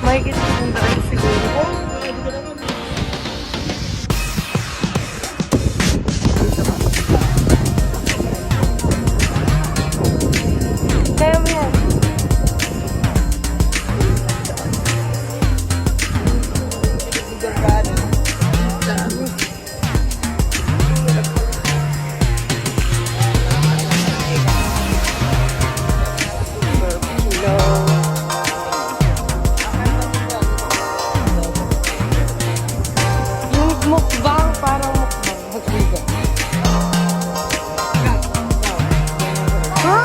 Makikita kong daan siguro. Kaya mo yan. Mukbang, parang mukbang. Magbigan. Ha?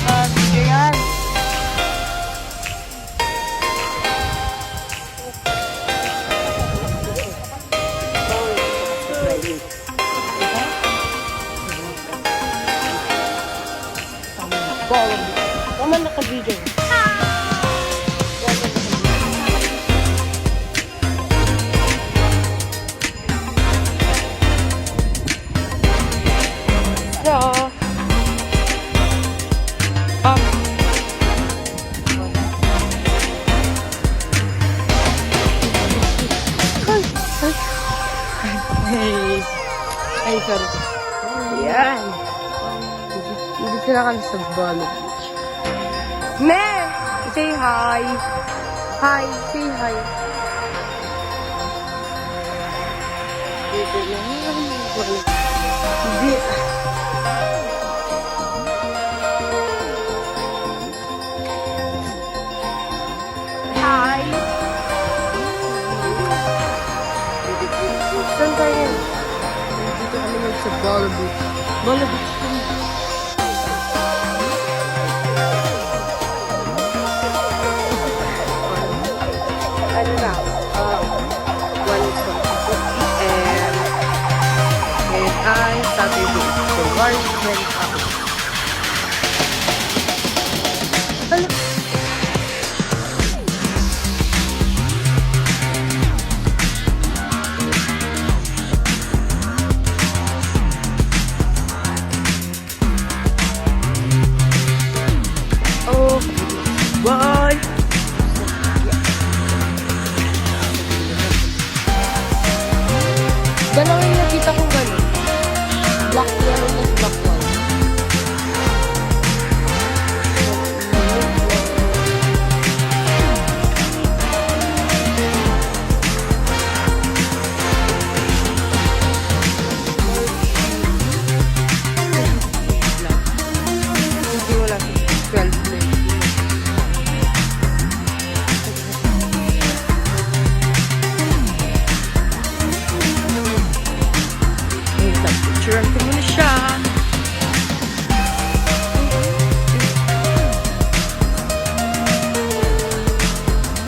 Nakabigyo yan. Bolo. Tama nakabigyo. Ay, sorry. Ayan. Hindi sila kami sa Bolo Beach. Ne! Say hi. Hi. Say hi. Hindi. Hi. Saan tayo? Dito kami lang sa Bolo Beach. Bolo Beach. Ano na? 1:20 p.m. And I Saturday. So, 1:20 p.m.